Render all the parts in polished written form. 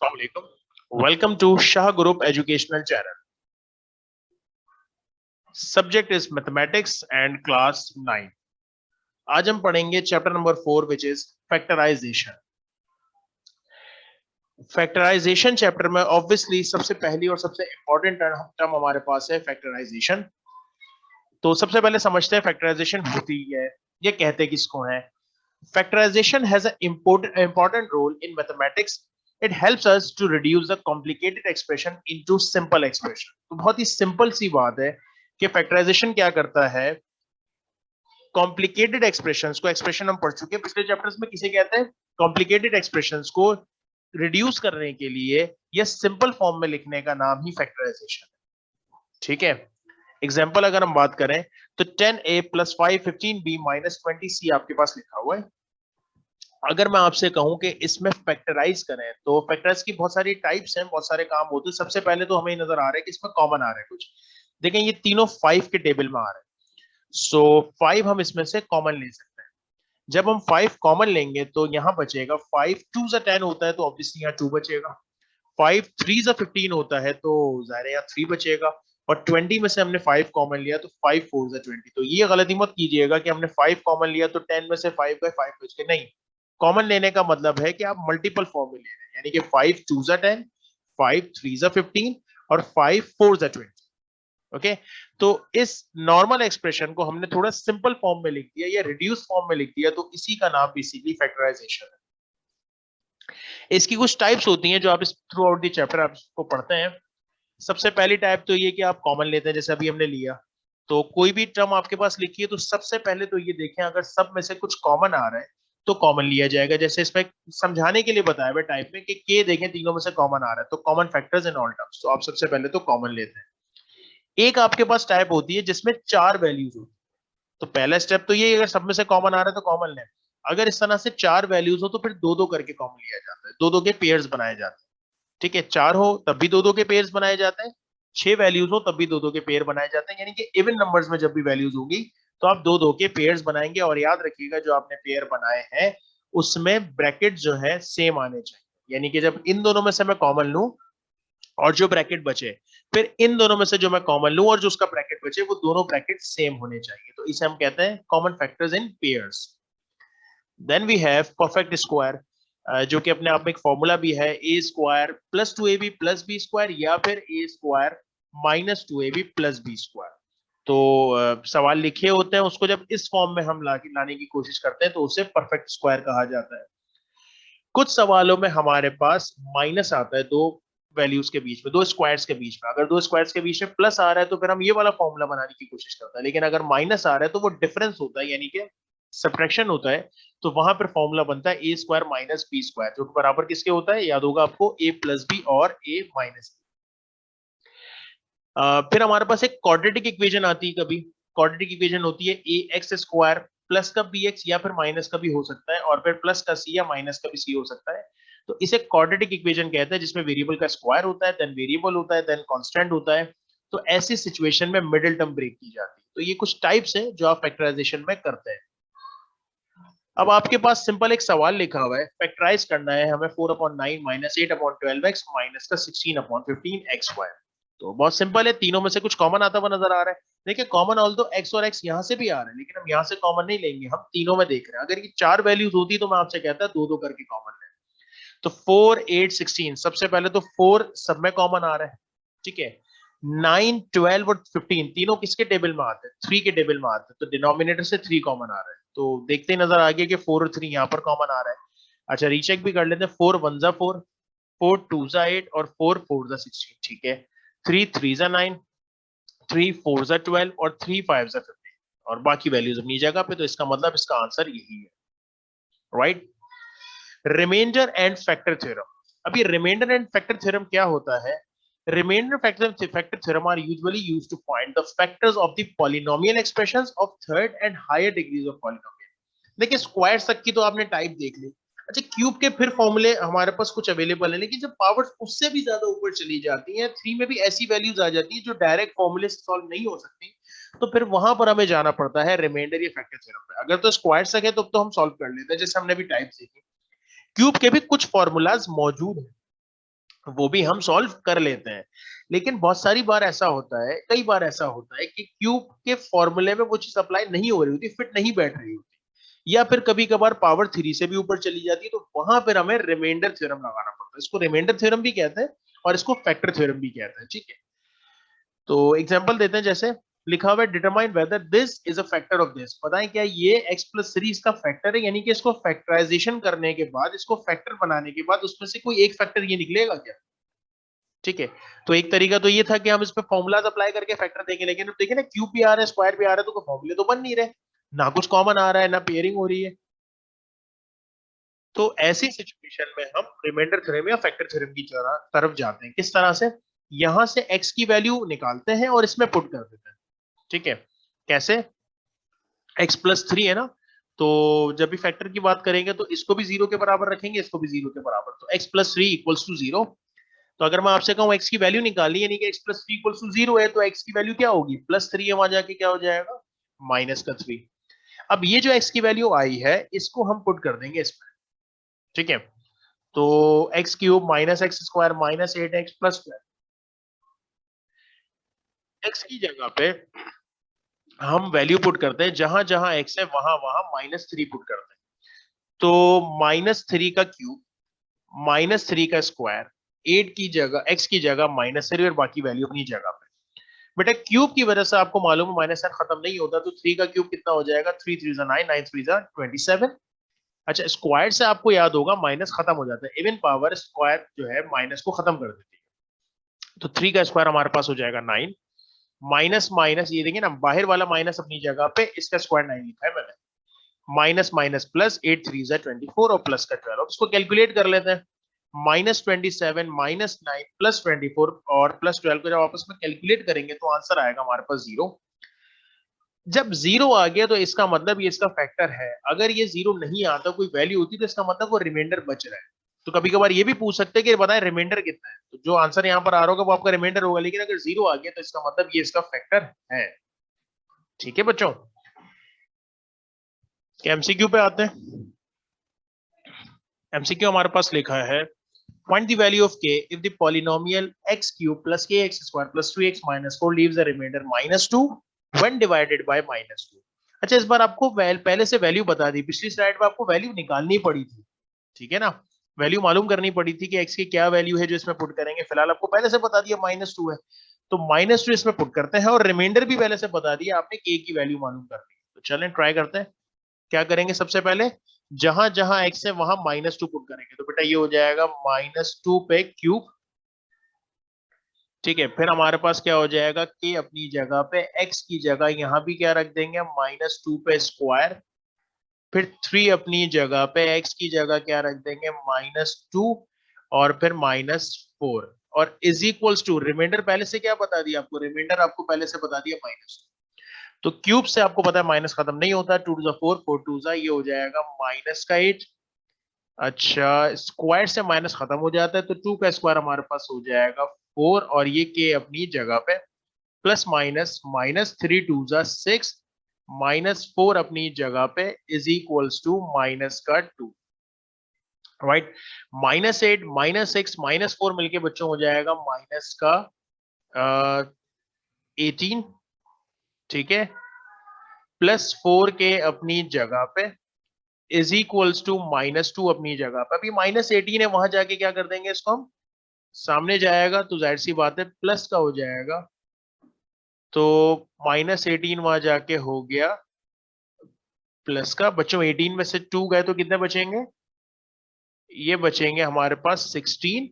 Assalamualaikum. Welcome to Shah Group Educational Channel. Subject is mathematics and class 9. आज हम पढ़ेंगे chapter number 4 which is factorization. Factorisation chapter में obviously सबसे पहली और सबसे इंपॉर्टेंट टर्म हमारे पास है फैक्टराइजेशन. तो सबसे पहले समझते हैं फैक्टराइजेशन होती है, ये कहते किसको है. Factorisation has an important role in mathematics. It helps us to reduce the complicated expression into simple expression. तो बहुत ही सिंपल सी बात है कि फैक्टराइजेशन क्या करता है. कॉम्प्लिकेटेड एक्सप्रेशंस को, एक्सप्रेशन हम पढ़ चुके हैं पिछले चैप्टर्स में, किसे कहते हैं, कॉम्प्लिकेटेड एक्सप्रेशंस को रिड्यूस करने के लिए या सिंपल फॉर्म में लिखने का नाम ही फैक्टराइजेशन है. ठीक है. एग्जाम्पल अगर हम बात करें तो 10a + 5 15b - 20c आपके पास लिखा हुआ है. अगर मैं आपसे कहूं कि इसमें फैक्टराइज करें तो फैक्टराइज की बहुत सारी टाइप्स हैं, बहुत सारे काम होते हैं. सबसे पहले तो हमें नजर आ रहा है कि इसमें कॉमन आ रहा है कुछ. देखें ये तीनों 5 के टेबल में आ रहे हैं. सो 5 हम इसमें से कॉमन ले सकते हैं. जब हम 5 कॉमन लेंगे तो यहाँ बचेगा 5 2 * 10 होता है तो ऑब्वियसली यहाँ 2 बचेगा. 5 3 * 15 होता है तो जाहिर है यहाँ 3 बचेगा. और 20 में से हमने 5 कॉमन लिया तो 5 4 * 20. तो ये गलती मत कीजिएगा कि हमने 5 कॉमन लिया तो 10 में से 5 गए, 5 बच गए. नहीं, कॉमन लेने का मतलब है कि आप मल्टीपल फॉर्म में ले रहे हैं, यानी कि 5 2 * 10, 5 3 * 15 और 5 4 * 20. ओके. तो इस नॉर्मल एक्सप्रेशन को हमने थोड़ा सिंपल फॉर्म में लिख दिया या रिड्यूस फॉर्म में लिख दिया, तो इसी का नाम बेसिकली फैक्टराइजेशन है. इसकी कुछ टाइप्स होती हैं जो आप इस थ्रू आउट द चैप्टर आपको पढ़ते हैं. सबसे पहली टाइप तो ये कि आप कॉमन लेते हैं, जैसे अभी हमने लिया. तो कोई भी टर्म आपके पास लिखी है तो सबसे पहले तो ये देखें अगर सब में से कुछ कॉमन आ रहा है तो कॉमन लिया जाएगा. जैसे इसमें समझाने के लिए बताया हुआ टाइप में कि के देखें तीनों में से कॉमन आ रहा है तो common factors in all terms, तो आप सबसे पहले तो कॉमन लेते हैं. एक आपके पास टाइप होती है जिसमें 4 वैल्यूज होती है. तो पहला स्टेप तो ये, अगर सब में से कॉमन आ रहा है तो कॉमन लें. अगर इस तरह से 4 वैल्यूज हो तो फिर दो दो करके कॉमन लिया जाता है, दो दो के पेयर्स बनाए जाते हैं. ठीक है. 4 हो तब भी दो दो के पेयर्स बनाए जाते हैं, 6 वैल्यूज हो तब भी दो दो के पेयर बनाए जाते हैं. यानी कि इवन नंबर्स में जब भी वैल्यूज होगी तो आप दो दो के पेयर्स बनाएंगे. और याद रखिएगा जो आपने पेयर बनाए हैं उसमें ब्रैकेट जो है सेम आने चाहिए. यानी कि जब इन दोनों में से मैं कॉमन लूं और जो ब्रैकेट बचे, फिर इन दोनों में से जो मैं कॉमन लूं और जो उसका ब्रैकेट बचे, वो दोनों ब्रैकेट सेम होने चाहिए. तो इसे हम कहते हैं common factors in pairs. Then we have perfect square, जो कि अपने आप में एक फॉर्मूला भी है, a² + 2ab + b² या फिर a² - 2ab + b². तो सवाल लिखे होते हैं, उसको जब इस फॉर्म में हम लाने की कोशिश करते हैं तो उसे परफेक्ट स्क्वायर कहा जाता है. कुछ सवालों में हमारे पास माइनस आता है दो वैल्यूज के बीच में, दो स्क्वायर्स के बीच में. अगर दो स्क्वायर्स के बीच में प्लस आ रहा है तो फिर हम ये वाला फॉर्मूला बनाने की कोशिश करते हैं. लेकिन अगर माइनस आ रहा है तो वो डिफरेंस होता है, यानी कि सब्ट्रैक्शन होता है. तो वहां पर फॉर्मूला बनता है a² - b², जो बराबर किसके होता है, याद होगा आपको, a + b और a - b. फिर हमारे पास एक क्वाड्रेटिक इक्वेशन आती है. कभी क्वाड्रेटिक इक्वेशन होती है ax² प्लस का bx या फिर माइनस का भी हो सकता है, और फिर प्लस का c या माइनस का भी c हो सकता है. तो इसे क्वाड्रेटिक इक्वेशन कहते हैं जिसमें वेरिएबल का स्क्वायर होता है, देन वेरिएबल होता है, देन कांस्टेंट होता है. तो ऐसी सिचुएशन में मिडिल टर्म ब्रेक की जाती है. तो ये कुछ टाइप्स हैं जो आप फैक्टराइजेशन में करते हैं. अब आपके पास सिंपल एक सवाल लिखा हुआ है, फैक्टराइज करना है हमें 4/9 - 8/12x - का 16/15xy. तो बहुत सिंपल है, तीनों में से कुछ कॉमन आता हुआ नजर आ रहा है. देखिए कॉमन ऑल दो x और x यहाँ से भी आ रहा है, लेकिन हम यहाँ से कॉमन नहीं लेंगे, हम तीनों में देख रहे हैं. अगर ये 4 वैल्यूज होती तो मैं आपसे कहता दो दो करके कॉमन ले. तो 4 8 16, सबसे पहले तो 4 सब में कॉमन आ रहा है. ठीक है. 9 12 और 15 तीनों किसके टेबल में आते हैं, 3 के टेबल में आते हैं. तो डिनोमिनेटर से 3 कॉमन आ रहा है. तो देखते ही नजर आ गया कि 4 और 3 यहाँ पर कॉमन आ रहा है. अच्छा रीचेक भी कर लेते हैं. 4 1 * 4, 4 2 * 8 और 4 4 * 16. ठीक है. 3 3 * 9, 3 4 * 12 और 3 5 * 15. और बाकी वैल्यूज अपनी जगह पे. तो इसका मतलब इसका आंसर यही है. Right. Remainder and factor theorem. अभी रिमाइंडर एंड फैक्टर थ्योरम क्या होता है. Remainder factor theorem are usually used to find the factors of the polynomial expressions of third and higher degrees of polynomial. देखिए square तक की तो आपने type देख ली. अच्छा क्यूब के फिर फॉर्मूले हमारे पास कुछ अवेलेबल है, लेकिन जब पावर्स उससे भी ज्यादा ऊपर चली जाती हैं, 3 में भी ऐसी वैल्यूज आ जाती हैं जो डायरेक्ट फॉर्मूले से सॉल्व नहीं हो सकती, तो फिर वहां पर हमें जाना पड़ता है रिमाइंडर या फैक्टर थ्योरम पे. अगर तो स्क्वायर तक है तो हम सॉल्व कर लेते हैं, जैसे हमने भी टाइप देखी. क्यूब के भी कुछ फॉर्मूलाज मौजूद हैं. वो भी हम सॉल्व कर लेते हैं। लेकिन बहुत सारी बार ऐसा होता है, कई बार ऐसा होता है कि क्यूब के फॉर्मूले में वो चीज अप्लाई नहीं हो रही होती, फिट नहीं बैठ रही होती, या फिर कभी कभार पावर 3 से भी ऊपर चली जाती है, तो वहां पर हमें रिमाइंडर थ्योरम लगाना पड़ता है। इसको रिमाइंडर थ्योरम भी कहते हैं और इसको फैक्टर थ्योरम भी कहते हैं। ठीक है, तो एग्जांपल देते हैं, जैसे लिखा हुआ है determine whether this is a factor of this. बताएं क्या ये x+3 इसका फैक्टर है, यानी कि इसको फैक्टराइजेशन करने के बाद, इसको फैक्टर बनाने के बाद उसमें से कोई एक फैक्टर ये निकलेगा क्या? ठीक है, तो एक तरीका तो ये था कि हम इस पे फॉर्मूलाज अप्लाई करके फैक्टर देंगे, लेकिन अब देखिए ना, क्यूब भी आ रहा है, स्क्वायर भी आ रहा है, तो फॉर्मूले तो बन नहीं रहे, ना कुछ कॉमन आ रहा है, ना पेयरिंग हो रही है। तो ऐसी सिचुएशन में हम रिमाइंडर थ्योरम या फैक्टर थ्योरम की तरफ जाते हैं। किस तरह से? यहां से x की वैल्यू निकालते हैं और इसमें पुट कर देते हैं। ठीक है, कैसे? x+3 है ना, तो जब भी फैक्टर की बात करेंगे तो इसको भी जीरो के बराबर रखेंगे, इसको भी जीरो के बराबर, तो x+3 इक्वल्स टू जीरो। तो अगर मैं आपसे कहूं x की वैल्यू निकाली, यानी कि x+3 इक्वल्स टू जीरो है, तो x की वैल्यू क्या होगी? +3 है, वहां जाके क्या हो जाएगा? -3। अब ये जो x की वैल्यू आई है, इसको हम पुट कर देंगे इसमें। ठीक है, तो x³ -x² -8x+12, x की जगह पे हम वैल्यू पुट करते हैं, जहां जहां x है वहां वहां -3 पुट करते हैं। तो -3 का क्यूब, -3 का स्क्वायर, 8 की जगह, x की जगह -3 और बाकी वैल्यू अपनी जगह पे। बेटा क्यूब की वजह से आपको मालूम है माइनस साइन खत्म नहीं होता, तो 3 का क्यूब कितना हो जाएगा? 3 3 9, 9 3 27। अच्छा, स्क्वायर से आपको याद होगा माइनस खत्म हो जाता है, इवन पावर स्क्वायर जो है माइनस को खत्म कर देती है। तो 3 का स्क्वायर हमारे पास हो जाएगा 9, माइनस माइनस, ये देखिए ना, बाहर वाला माइनस अपनी जगह पे, इसका स्क्वायर 9 लिखा है मैंने, माइनस माइनस प्लस, 8 3 24 और प्लस का 12। इसको कैलकुलेट कर लेते हैं। -27 -9 +24 और +12 को जब आपस में कैलकुलेट करेंगे तो आंसर आएगा हमारे पास 0। जब 0 आ गया तो इसका मतलब ये इसका फैक्टर है। अगर ये 0 नहीं आता, कोई वैल्यू होती, तो इसका मतलब वो रिमाइंडर बच रहा है। तो कभी कभार ये भी पूछ सकते हैं कि बताएं रिमाइंडर कितना है, तो जो आंसर यहाँ पर आ रहा होगा वो आपका रिमाइंडर होगा। लेकिन अगर 0 आ गया तो इसका मतलब ये इसका फैक्टर है। ठीक है बच्चों, एमसीक्यू पे आते हैं। एमसीक्यू हमारे पास लिखा है, find the value of k if the polynomial x³ plus kx² plus 2x minus 4 leaves a remainder -2 when divided by -2। अच्छा, इस बार आपको पहले से वैल्यू बता दी, पिछली स्लाइड में आपको वैल्यू निकालनी पड़ी थी। ठीक है ना, वैल्यू मालूम करनी पड़ी थी कि x की क्या वैल्यू है जो इसमें पुट करेंगे। फिलहाल आपको पहले से बता दिया -2 है, तो -2 इसमें पुट करते हैं, और रिमाइंडर भी पहले से बता दिया आपने, k की वैल्यू मालूम करनी है। तो चलें ट्राई करते हैं। क्या करेंगे? सबसे पहले जहां जहां x है वहां -2 पुट करेंगे, तो बेटा ये हो जाएगा -2 पे क्यूब। ठीक है, फिर हमारे पास क्या हो जाएगा? k अपनी जगह पे, x की जगह यहां भी क्या रख देंगे? -2 पे स्क्वायर। फिर 3 अपनी जगह पे, x की जगह क्या रख देंगे? -2 और फिर -4 और इज इक्वल्स टू रिमाइंडर। पहले से क्या बता दिया आपको? रिमाइंडर आपको पहले से बता दिया -2। तो क्यूब से आपको पता है माइनस खत्म नहीं होता, 2 टू 4 4 टू ये हो जाएगा -8। अच्छा, स्क्वायर से माइनस खत्म हो जाता है, तो 2 का स्क्वायर हमारे पास हो जाएगा 4, और ये के अपनी जगह पे, प्लस माइनस -3 2 6, -4 अपनी जगह पे, इज इक्वल्स टू माइनस का 2। राइट, -8 -6 -4 मिलके बच्चों हो जाएगा माइनस का 18। ठीक है, +4 के अपनी जगह पे, इज इक्वल्स टू -2 अपनी जगह पे। अभी -18 है, वहां जाके क्या कर देंगे? इसको हम सामने जाएगा तो जाहिर सी बात है प्लस का हो जाएगा, तो -18 वहां जाके हो गया प्लस का। बच्चों 18 में से 2 गए तो कितने बचेंगे? ये बचेंगे हमारे पास 16,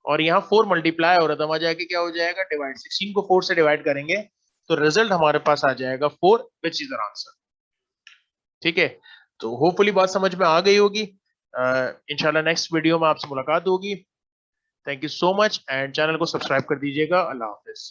और यहाँ 4 मल्टीप्लाई हो रहा था, वहां जाके क्या हो जाएगा? डिवाइड। 16 को 4 से डिवाइड करेंगे तो रिजल्ट हमारे पास आ जाएगा 4, विच इज आंसर। ठीक है, तो होपफुली बात समझ में आ गई होगी। इंशाल्लाह नेक्स्ट वीडियो में आपसे मुलाकात होगी। Thank you so much, and channel को सब्सक्राइब कर दीजिएगा। अल्लाह हाफिज।